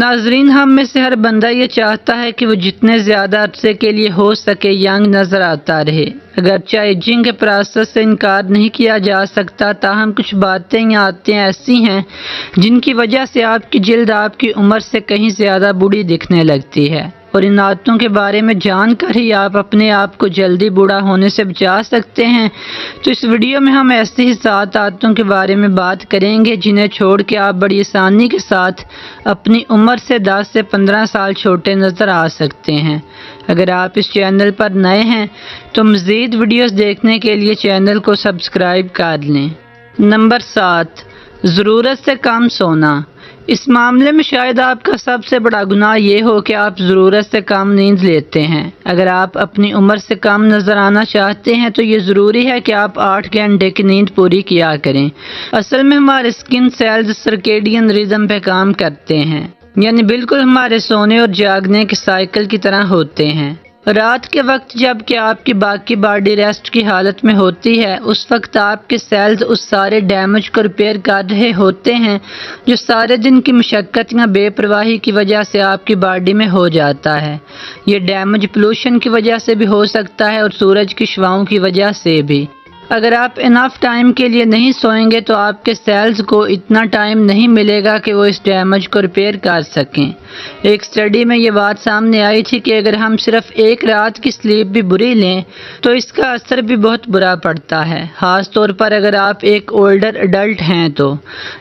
ناظرین، ہم میں سے ہر بندہ یہ چاہتا ہے کہ وہ جتنے زیادہ عرصے کے لیے ہو سکے ینگ نظر آتا رہے۔ اگرچہ ایجنگ کے پروسیس سے انکار نہیں کیا جا سکتا، تاہم کچھ باتیں یا عادتیں ایسی ہیں جن کی وجہ سے آپ کی جلد آپ کی عمر سے کہیں زیادہ بوڑھی دکھنے لگتی ہے، اور ان عادتوں کے بارے میں جان کر ہی آپ اپنے آپ کو جلدی بوڑھا ہونے سے بچا سکتے ہیں۔ تو اس ویڈیو میں ہم ایسی ہی 7 عادتوں کے بارے میں بات کریں گے جنہیں چھوڑ کے آپ بڑی آسانی کے ساتھ اپنی عمر سے 10 سے 15 سال چھوٹے نظر آ سکتے ہیں۔ اگر آپ اس چینل پر نئے ہیں تو مزید ویڈیوز دیکھنے کے لیے چینل کو سبسکرائب کر لیں۔ نمبر 7، ضرورت سے کم سونا۔ اس معاملے میں شاید آپ کا سب سے بڑا گناہ یہ ہو کہ آپ ضرورت سے کم نیند لیتے ہیں۔ اگر آپ اپنی عمر سے کم نظر آنا چاہتے ہیں تو یہ ضروری ہے کہ آپ 8 گھنٹے کی نیند پوری کیا کریں۔ اصل میں ہمارے اسکن سیلز سرکیڈین ریدم پہ کام کرتے ہیں، یعنی بالکل ہمارے سونے اور جاگنے کے سائیکل کی طرح ہوتے ہیں۔ رات کے وقت جب کہ آپ کی باقی باڈی ریسٹ کی حالت میں ہوتی ہے، اس وقت آپ کے سیلز اس سارے ڈیمیج کو ریپیئر کر رہے ہوتے ہیں جو سارے دن کی مشقت یا بے پرواہی کی وجہ سے آپ کی باڈی میں ہو جاتا ہے۔ یہ ڈیمیج پولوشن کی وجہ سے بھی ہو سکتا ہے اور سورج کی شعاؤں کی وجہ سے بھی۔ اگر آپ انف ٹائم کے لیے نہیں سوئیں گے تو آپ کے سیلز کو اتنا ٹائم نہیں ملے گا کہ وہ اس ڈیمیج کو ریپیئر کر سکیں۔ ایک سٹڈی میں یہ بات سامنے آئی تھی کہ اگر ہم صرف ایک رات کی سلیپ بھی بری لیں تو اس کا اثر بھی بہت برا پڑتا ہے، خاص طور پر اگر آپ ایک اولڈر ایڈلٹ ہیں تو،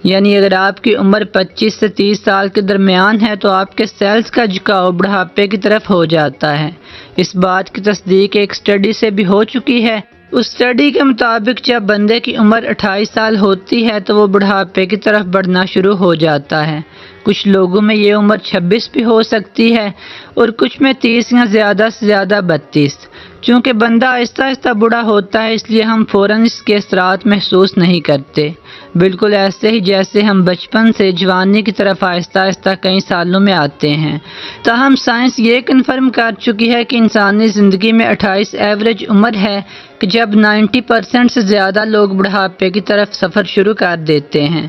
یعنی اگر آپ کی عمر 25 سے 30 سال کے درمیان ہے تو آپ کے سیلز کا جھکاؤ بڑھاپے کی طرف ہو جاتا ہے۔ اس بات کی تصدیق ایک سٹڈی سے بھی ہو چکی ہے۔ اس سٹڈی کے مطابق جب بندے کی عمر 28 سال ہوتی ہے تو وہ بڑھاپے کی طرف بڑھنا شروع ہو جاتا ہے۔ کچھ لوگوں میں یہ عمر 26 بھی ہو سکتی ہے اور کچھ میں 30 یا زیادہ سے زیادہ 32۔ چونکہ بندہ آہستہ آہستہ بوڑھا ہوتا ہے اس لیے ہم فوراً اس کے اثرات محسوس نہیں کرتے، بالکل ایسے ہی جیسے ہم بچپن سے جوانی کی طرف آہستہ آہستہ کئی سالوں میں آتے ہیں۔ تاہم سائنس یہ کنفرم کر چکی ہے کہ انسانی زندگی میں 28 ایوریج عمر ہے کہ جب 90% سے زیادہ لوگ بڑھاپے کی طرف سفر شروع کر دیتے ہیں۔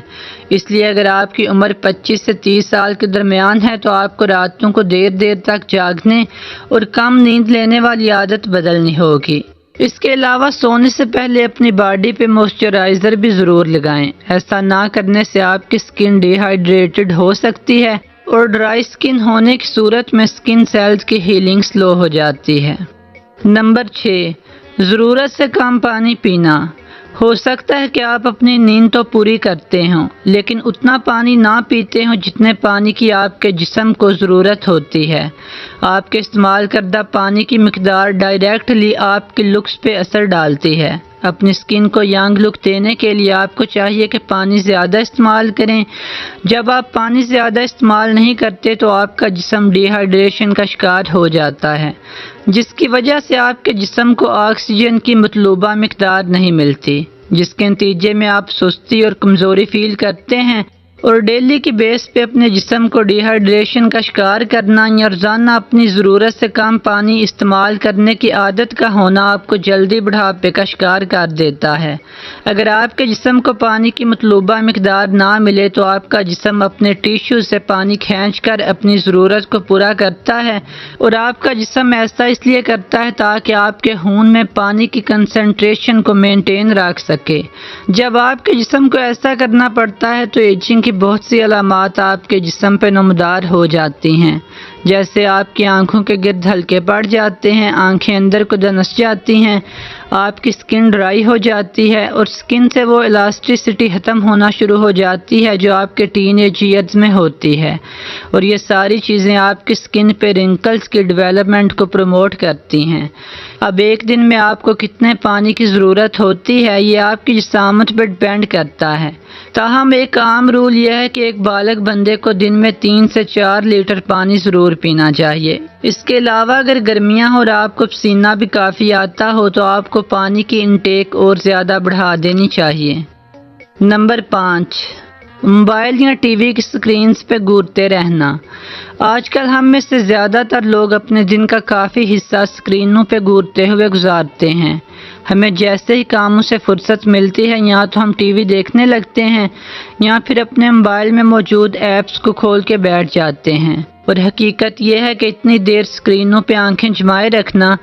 اس لیے اگر آپ کی عمر 25 سے 30 سال کے درمیان ہے تو آپ کو راتوں کو دیر دیر تک جاگنے اور کم نیند لینے والی عادت بدلنی ہوگی۔ اس کے علاوہ سونے سے پہلے اپنی باڈی پہ موئسچرائزر بھی ضرور لگائیں۔ ایسا نہ کرنے سے آپ کی سکن ڈی ہائیڈریٹڈ ہو سکتی ہے اور ڈرائی سکن ہونے کی صورت میں سکن سیلز کی ہیلنگ سلو ہو جاتی ہے۔ نمبر 6، ضرورت سے کم پانی پینا۔ ہو سکتا ہے کہ آپ اپنی نیند تو پوری کرتے ہوں لیکن اتنا پانی نہ پیتے ہوں جتنے پانی کی آپ کے جسم کو ضرورت ہوتی ہے۔ آپ کے استعمال کردہ پانی کی مقدار ڈائریکٹلی آپ کی لکس پہ اثر ڈالتی ہے۔ اپنی سکن کو ینگ لک دینے کے لیے آپ کو چاہیے کہ پانی زیادہ استعمال کریں۔ جب آپ پانی زیادہ استعمال نہیں کرتے تو آپ کا جسم ڈی ہائیڈریشن کا شکار ہو جاتا ہے، جس کی وجہ سے آپ کے جسم کو آکسیجن کی مطلوبہ مقدار نہیں ملتی، جس کے نتیجے میں آپ سستی اور کمزوری فیل کرتے ہیں، اور ڈیلی کی بیس پہ اپنے جسم کو ڈی ہائیڈریشن کا شکار کرنا یا روزانہ اپنی ضرورت سے کم پانی استعمال کرنے کی عادت کا ہونا آپ کو جلدی بڑھاپے کا شکار کر دیتا ہے۔ اگر آپ کے جسم کو پانی کی مطلوبہ مقدار نہ ملے تو آپ کا جسم اپنے ٹیشو سے پانی کھینچ کر اپنی ضرورت کو پورا کرتا ہے، اور آپ کا جسم ایسا اس لیے کرتا ہے تاکہ آپ کے خون میں پانی کی کنسنٹریشن کو مینٹین رکھ سکے۔ جب آپ کے جسم کو ایسا کرنا پڑتا ہے تو ایجنگ کی بہت سی علامات آپ کے جسم پہ نمودار ہو جاتی ہیں، جیسے آپ کی آنکھوں کے گرد ہلکے پڑ جاتے ہیں، آنکھیں اندر کو دنس جاتی ہیں، آپ کی سکن ڈرائی ہو جاتی ہے اور سکن سے وہ الاسٹیسٹی ختم ہونا شروع ہو جاتی ہے جو آپ کے ٹین ایج ایئرز میں ہوتی ہے، اور یہ ساری چیزیں آپ کی سکن پہ رنکلز کی ڈیولپمنٹ کو پروموٹ کرتی ہیں۔ اب ایک دن میں آپ کو کتنے پانی کی ضرورت ہوتی ہے یہ آپ کی جسامت پر ڈیپینڈ کرتا ہے، تاہم ایک عام رول یہ ہے کہ ایک بالغ بندے کو دن میں 3 سے 4 لیٹر پانی ضرور پینا چاہیے۔ اس کے علاوہ اگر گرمیاں ہو اور آپ کو پسینہ بھی کافی آتا ہو تو آپ کو پانی کی انٹیک اور زیادہ بڑھا دینی چاہیے۔ نمبر 5، موبائل یا ٹی وی کی سکرینز پہ گھورتے رہنا۔ آج کل ہم میں سے زیادہ تر لوگ اپنے دن کا کافی حصہ سکرینوں پہ گھورتے ہوئے گزارتے ہیں۔ ہمیں جیسے ہی کاموں سے فرصت ملتی ہے یا تو ہم ٹی وی دیکھنے لگتے ہیں یا پھر اپنے موبائل میں موجود ایپس کو کھول کے بیٹھ جاتے ہیں، اور حقیقت یہ ہے کہ اتنی دیر اسکرینوں پہ آنکھیں جمائے رکھنا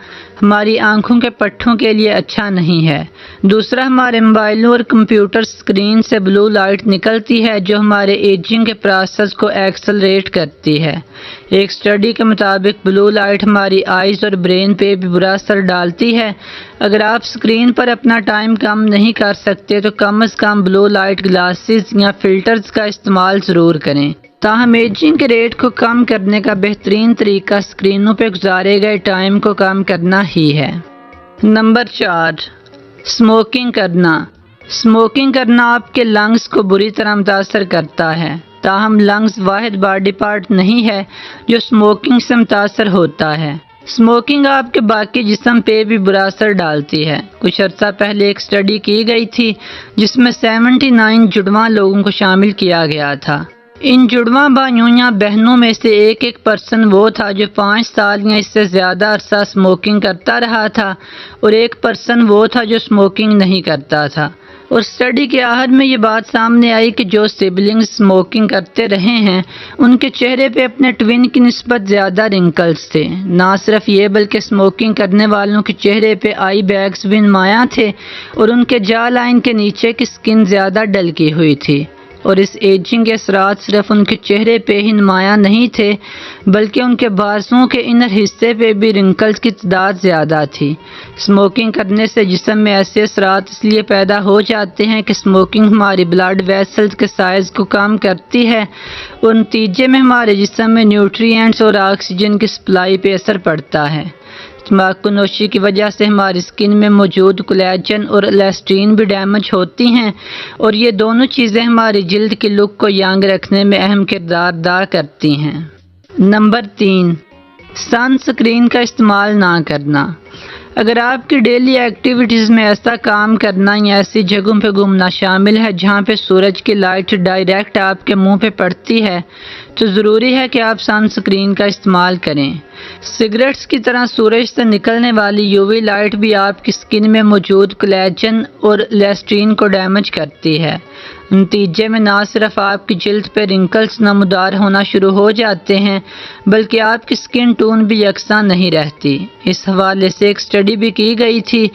ہماری آنکھوں کے پٹھوں کے لیے اچھا نہیں ہے۔ دوسرا، ہمارے موبائلوں اور کمپیوٹر اسکرین سے بلو لائٹ نکلتی ہے جو ہمارے ایجنگ کے پروسیس کو ایکسلریٹ کرتی ہے۔ ایک اسٹڈی کے مطابق بلو لائٹ ہماری آئیز اور برین پہ بھی برا اثر ڈالتی ہے۔ اگر آپ اسکرین پر اپنا ٹائم کم نہیں کر سکتے تو کم از کم بلو لائٹ گلاسز یا فلٹرز کا استعمال ضرور کریں۔ تاہم ایجنگ کے ریٹ کو کم کرنے کا بہترین طریقہ اسکرینوں پہ گزارے گئے ٹائم کو کم کرنا ہی ہے۔ نمبر 4، اسموکنگ کرنا۔ اسموکنگ کرنا آپ کے لنگز کو بری طرح متاثر کرتا ہے، تاہم لنگز واحد باڈی پارٹ نہیں ہے جو اسموکنگ سے متاثر ہوتا ہے۔ اسموکنگ آپ کے باقی جسم پہ بھی برا اثر ڈالتی ہے۔ کچھ عرصہ پہلے ایک اسٹڈی کی گئی تھی جس میں 79 جڑواں لوگوں کو شامل کیا گیا تھا۔ ان جڑواں بھائیوں یا بہنوں میں سے ایک پرسن وہ تھا جو 5 سال یا اس سے زیادہ عرصہ اسموکنگ کرتا رہا تھا، اور ایک پرسن وہ تھا جو اسموکنگ نہیں کرتا تھا۔ اور اسٹڈی کے آخر میں یہ بات سامنے آئی کہ جو سبلنگز اسموکنگ کرتے رہے ہیں ان کے چہرے پہ اپنے ٹوین کی نسبت زیادہ رنکلز تھے۔ نہ صرف یہ بلکہ اسموکنگ کرنے والوں کے چہرے پہ آئی بیگز بھی نمایاں تھے اور ان کے جا لائن کے نیچے کی سکن زیادہ ڈل کی ہوئی تھی۔ اور اس ایجنگ کے اثرات صرف ان کے چہرے پہ ہی نمایاں نہیں تھے بلکہ ان کے بازوؤں کے انر حصے پہ بھی رنکلز کی تعداد زیادہ تھی۔ اسموکنگ کرنے سے جسم میں ایسے اثرات اس لیے پیدا ہو جاتے ہیں کہ اسموکنگ ہماری بلڈ ویسلز کے سائز کو کم کرتی ہے اور نتیجے میں ہمارے جسم میں نیوٹرینٹس اور آکسیجن کی سپلائی پہ اثر پڑتا ہے۔ تمباکو نوشی کی وجہ سے ہماری سکن میں موجود کولیجن اور ایلاسٹین بھی ڈیمیج ہوتی ہیں، اور یہ دونوں چیزیں ہماری جلد کی لک کو ینگ رکھنے میں اہم کردار ادا کرتی ہیں۔ نمبر 3، سن سکرین کا استعمال نہ کرنا۔ اگر آپ کی ڈیلی ایکٹیویٹیز میں ایسا کام کرنا یا ایسی جگہوں پہ گھومنا شامل ہے جہاں پہ سورج کی لائٹ ڈائریکٹ آپ کے منہ پہ پڑتی ہے تو ضروری ہے کہ آپ سن سکرین کا استعمال کریں۔ سگریٹس کی طرح سورج سے نکلنے والی یووی لائٹ بھی آپ کی سکن میں موجود کولیجن اور ایلاسٹین کو ڈیمیج کرتی ہے۔ نتیجے میں نہ صرف آپ کی جلد پہ رنکلز نمودار ہونا شروع ہو جاتے ہیں بلکہ آپ کی سکن ٹون بھی یکساں نہیں رہتی۔ اس حوالے سے ایک اسٹڈی بھی کی گئی تھی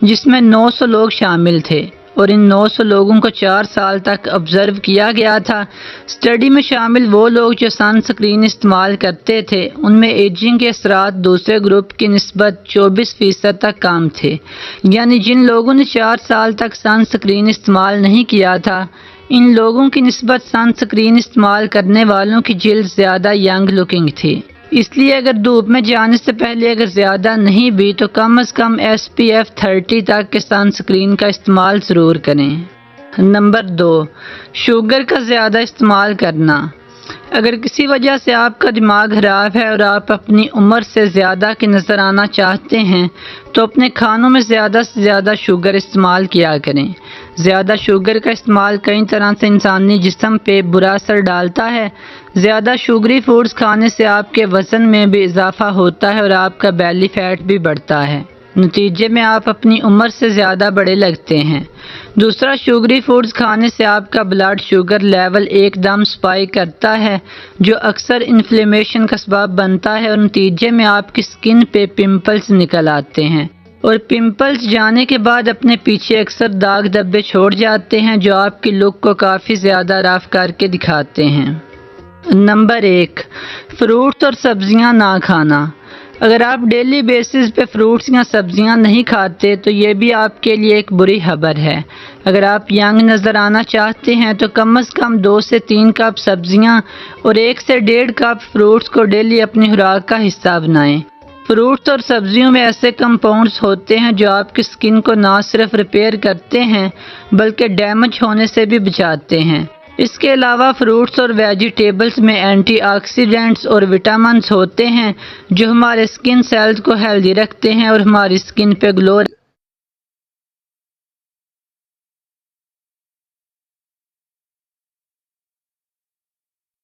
جس میں 900 لوگ شامل تھے اور ان 900 لوگوں کو 4 سال تک آبزرو کیا گیا تھا۔ اسٹڈی میں شامل وہ لوگ جو سن سکرین استعمال کرتے تھے ان میں ایجنگ کے اثرات دوسرے گروپ کی نسبت 24% تک کم تھے، یعنی جن لوگوں نے 4 سال تک سن سکرین استعمال نہیں کیا تھا ان لوگوں کی نسبت سن سکرین استعمال کرنے والوں کی جلد زیادہ ینگ لکنگ تھی۔ اس لیے اگر دھوپ میں جانے سے پہلے اگر زیادہ نہیں بھی تو کم از کم SPF 30 تک کے سن سکرین کا استعمال ضرور کریں۔ نمبر 2، شوگر کا زیادہ استعمال کرنا۔ اگر کسی وجہ سے آپ کا دماغ خراب ہے اور آپ اپنی عمر سے زیادہ کی نظر آنا چاہتے ہیں تو اپنے کھانوں میں زیادہ سے زیادہ شوگر استعمال کیا کریں۔ زیادہ شوگر کا استعمال کئی طرح سے انسانی جسم پہ برا اثر ڈالتا ہے۔ زیادہ شوگری فوڈز کھانے سے آپ کے وزن میں بھی اضافہ ہوتا ہے اور آپ کا بیلی فیٹ بھی بڑھتا ہے۔ نتیجے میں آپ اپنی عمر سے زیادہ بڑے لگتے ہیں۔ دوسرا، شوگری فوڈز کھانے سے آپ کا بلڈ شوگر لیول ایک دم سپائک کرتا ہے جو اکثر انفلیمیشن کا سبب بنتا ہے اور نتیجے میں آپ کی سکن پہ پمپلز نکل آتے ہیں، اور پمپلز جانے کے بعد اپنے پیچھے اکثر داغ دھبے چھوڑ جاتے ہیں جو آپ کی لک کو کافی زیادہ رف کر کے دکھاتے ہیں۔ نمبر 1، فروٹس اور سبزیاں نہ کھانا۔ اگر آپ ڈیلی بیسس پہ فروٹس یا سبزیاں نہیں کھاتے تو یہ بھی آپ کے لیے ایک بری خبر ہے۔ اگر آپ ینگ نظر آنا چاہتے ہیں تو کم از کم 2 سے 3 کپ سبزیاں اور 1 سے 1.5 کپ فروٹس کو ڈیلی اپنی خوراک کا حصہ بنائیں۔ فروٹس اور سبزیوں میں ایسے کمپاؤنڈز ہوتے ہیں جو آپ کی سکن کو نہ صرف ریپیئر کرتے ہیں بلکہ ڈیمیج ہونے سے بھی بچاتے ہیں۔ اس کے علاوہ فروٹس اور ویجیٹیبلز میں اینٹی آکسیڈنٹس اور وٹامنز ہوتے ہیں جو ہمارے سکن سیلز کو ہیلدی رکھتے ہیں اور ہماری سکن پہ گلو